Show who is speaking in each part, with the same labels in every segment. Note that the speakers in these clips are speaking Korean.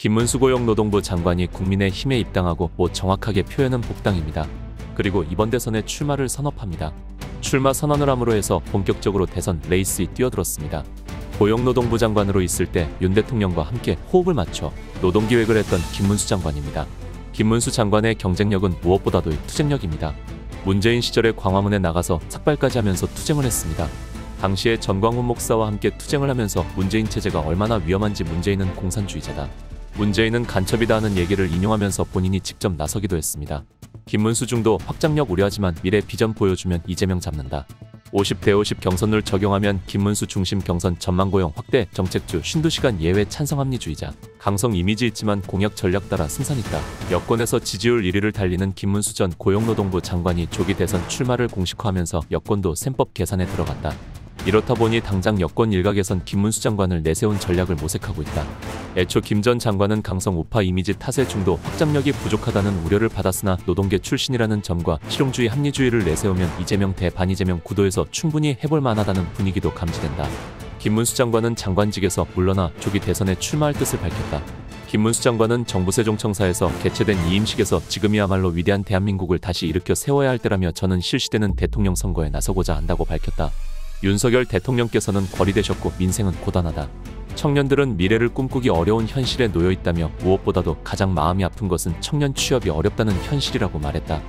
Speaker 1: 김문수 고용노동부 장관이 국민의힘에 입당하고 정확하게 표현은 복당입니다. 그리고 이번 대선에 출마를 선언합니다. 출마 선언을 함으로 해서 본격적으로 대선 레이스에 뛰어들었습니다. 고용노동부 장관으로 있을 때 윤 대통령과 함께 호흡을 맞춰 노동기획을 했던 김문수 장관입니다. 김문수 장관의 경쟁력은 무엇보다도 투쟁력입니다. 문재인 시절에 광화문에 나가서 삭발까지 하면서 투쟁을 했습니다. 당시에 전광훈 목사와 함께 투쟁을 하면서 문재인 체제가 얼마나 위험한지 문재인은 공산주의자다, 문재인은 간첩이다 하는 얘기를 인용하면서 본인이 직접 나서기도 했습니다. 김문수 중도 확장력 우려하지만 미래 비전 보여주면 이재명 잡는다. 50대 50 경선룰 적용하면 김문수 중심 경선 전망 고용 확대 정책주 52시간 예외 찬성 합리주의자, 강성 이미지 있지만 공약 전략 따라 승산있다. 여권에서 지지율 1위를 달리는 김문수 전 고용노동부 장관이 조기 대선 출마를 공식화하면서 여권도 셈법 계산에 들어갔다. 이렇다 보니 당장 여권 일각에선 김문수 장관을 내세운 전략을 모색하고 있다. 애초 김 전 장관은 강성 우파 이미지 탓에 중도 확장력이 부족하다는 우려를 받았으나 노동계 출신이라는 점과 실용주의 합리주의를 내세우면 이재명 대 반이재명 구도에서 충분히 해볼 만하다는 분위기도 감지된다. 김문수 장관은 장관직에서 물러나 조기 대선에 출마할 뜻을 밝혔다. 김문수 장관은 정부 세종청사에서 개최된 이임식에서 지금이야말로 위대한 대한민국을 다시 일으켜 세워야 할 때라며 저는 실시되는 대통령 선거에 나서고자 한다고 밝혔다. 윤석열 대통령께서는 거리되셨고 민생은 고단하다. 청년들은 미래를 꿈꾸기 어려운 현실에 놓여있다며 무엇보다도 가장 마음이 아픈 것은 청년 취업이 어렵다는 현실이라고 말했다.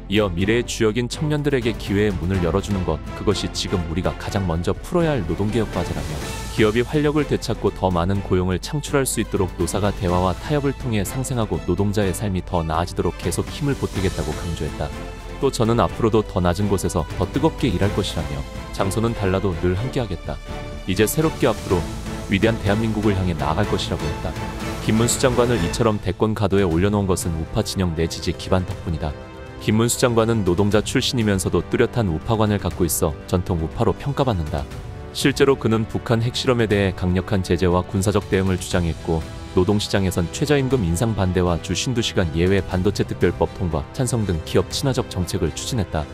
Speaker 1: 이어 미래의 주역인 청년들에게 기회의 문을 열어주는 것, 그것이 지금 우리가 가장 먼저 풀어야 할 노동개혁 과제라며 기업이 활력을 되찾고 더 많은 고용을 창출할 수 있도록 노사가 대화와 타협을 통해 상생하고 노동자의 삶이 더 나아지도록 계속 힘을 보태겠다고 강조했다. 또 저는 앞으로도 더 낮은 곳에서 더 뜨겁게 일할 것이라며 장소는 달라도 늘 함께하겠다. 이제 새롭게 앞으로 위대한 대한민국을 향해 나아갈 것이라고 했다. 김문수 장관을 이처럼 대권 가도에 올려놓은 것은 우파 진영 내 지지 기반 덕분이다. 김문수 장관은 노동자 출신이면서도 뚜렷한 우파관을 갖고 있어 전통 우파로 평가받는다. 실제로 그는 북한 핵실험에 대해 강력한 제재와 군사적 대응을 주장했고 노동시장에선 최저임금 인상 반대와 주 52시간 예외 반도체 특별법 통과 찬성 등 기업 친화적 정책을 추진했다.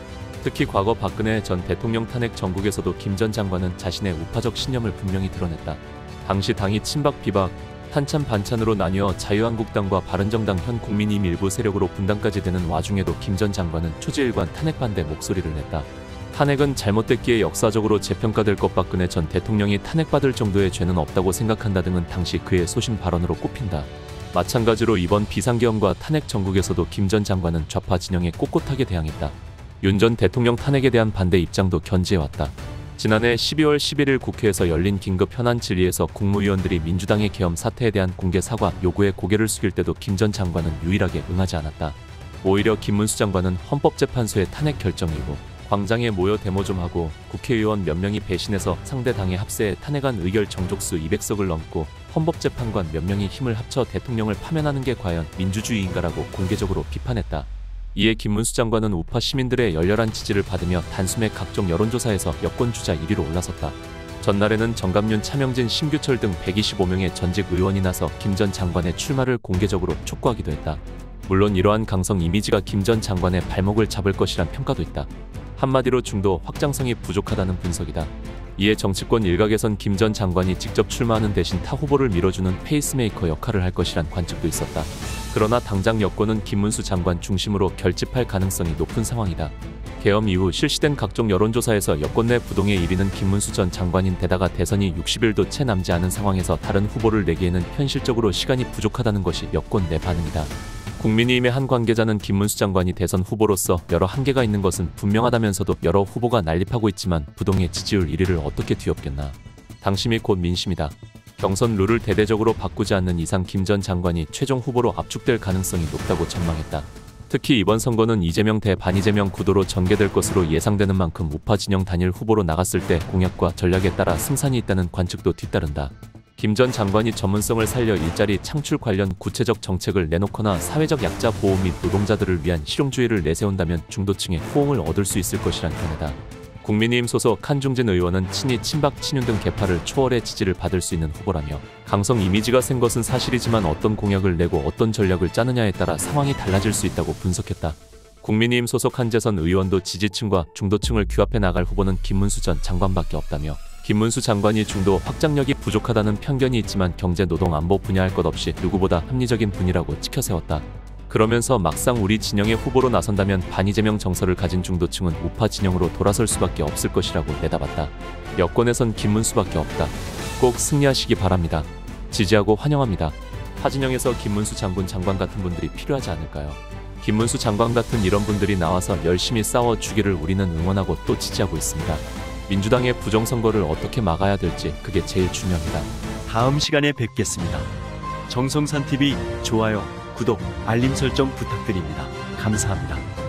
Speaker 1: 특히 과거 박근혜 전 대통령 탄핵 전국에서도 김 전 장관은 자신의 우파적 신념을 분명히 드러냈다. 당시 당이 친박 비박, 탄찬 반찬으로 나뉘어 자유한국당과 바른정당 현 국민의힘 일부 세력으로 분단까지 되는 와중에도 김 전 장관은 초지일관 탄핵 반대 목소리를 냈다. 탄핵은 잘못됐기에 역사적으로 재평가될 것, 박근혜 전 대통령이 탄핵받을 정도의 죄는 없다고 생각한다 등은 당시 그의 소신 발언으로 꼽힌다. 마찬가지로 이번 비상계엄과 탄핵 전국에서도 김 전 장관은 좌파 진영에 꼿꼿하게 대항했다. 윤 전 대통령 탄핵에 대한 반대 입장도 견지해왔다. 지난해 12월 11일 국회에서 열린 긴급 현안 질의에서 국무위원들이 민주당의 계엄 사태에 대한 공개 사과 요구에 고개를 숙일 때도 김 전 장관은 유일하게 응하지 않았다. 오히려 김문수 장관은 헌법재판소의 탄핵 결정이고 광장에 모여 데모 좀 하고 국회의원 몇 명이 배신해서 상대 당의 합세에 탄핵안 의결 정족수 200석을 넘고 헌법재판관 몇 명이 힘을 합쳐 대통령을 파면하는 게 과연 민주주의인가라고 공개적으로 비판했다. 이에 김문수 장관은 우파 시민들의 열렬한 지지를 받으며 단숨에 각종 여론조사에서 여권 주자 1위로 올라섰다. 전날에는 정감윤, 차명진, 심규철 등 125명의 전직 의원이 나서 김 전 장관의 출마를 공개적으로 촉구하기도 했다. 물론 이러한 강성 이미지가 김 전 장관의 발목을 잡을 것이란 평가도 있다. 한마디로 중도 확장성이 부족하다는 분석이다. 이에 정치권 일각에선 김 전 장관이 직접 출마하는 대신 타 후보를 밀어주는 페이스메이커 역할을 할 것이란 관측도 있었다. 그러나 당장 여권은 김문수 장관 중심으로 결집할 가능성이 높은 상황이다. 계엄 이후 실시된 각종 여론조사에서 여권 내 부동의 1위는 김문수 전 장관인 데다가 대선이 60일도 채 남지 않은 상황에서 다른 후보를 내기에는 현실적으로 시간이 부족하다는 것이 여권 내 반응이다. 국민의힘의 한 관계자는 김문수 장관이 대선 후보로서 여러 한계가 있는 것은 분명하다면서도 여러 후보가 난립하고 있지만 부동의 지지율 1위를 어떻게 뒤엎겠나. 당심이 곧 민심이다. 경선 룰을 대대적으로 바꾸지 않는 이상 김 전 장관이 최종 후보로 압축될 가능성이 높다고 전망했다. 특히 이번 선거는 이재명 대 반이재명 구도로 전개될 것으로 예상되는 만큼 우파 진영 단일 후보로 나갔을 때 공약과 전략에 따라 승산이 있다는 관측도 뒤따른다. 김 전 장관이 전문성을 살려 일자리 창출 관련 구체적 정책을 내놓거나 사회적 약자 보호 및 노동자들을 위한 실용주의를 내세운다면 중도층의 호응을 얻을 수 있을 것이란 견해다. 국민의힘 소속 한중진 의원은 친이, 친박, 친윤 등 계파를 초월해 지지를 받을 수 있는 후보라며 강성 이미지가 센 것은 사실이지만 어떤 공약을 내고 어떤 전략을 짜느냐에 따라 상황이 달라질 수 있다고 분석했다. 국민의힘 소속 한재선 의원도 지지층과 중도층을 규합해 나갈 후보는 김문수 전 장관밖에 없다며 김문수 장관이 중도 확장력이 부족하다는 편견이 있지만 경제 노동 안보 분야 할 것 없이 누구보다 합리적인 분이라고 치켜세웠다. 그러면서 막상 우리 진영의 후보로 나선다면 반이재명 정서를 가진 중도층은 우파 진영으로 돌아설 수밖에 없을 것이라고 내다봤다. 여권에선 김문수밖에 없다. 꼭 승리하시기 바랍니다. 지지하고 환영합니다. 하진영에서 김문수 장관 같은 분들이 필요하지 않을까요? 김문수 장관 같은 이런 분들이 나와서 열심히 싸워주기를 우리는 응원하고 또 지지하고 있습니다. 민주당의 부정선거를 어떻게 막아야 될지 그게 제일 중요합니다.
Speaker 2: 다음 시간에 뵙겠습니다. 정성산TV 좋아요, 구독, 알림 설정 부탁드립니다. 감사합니다.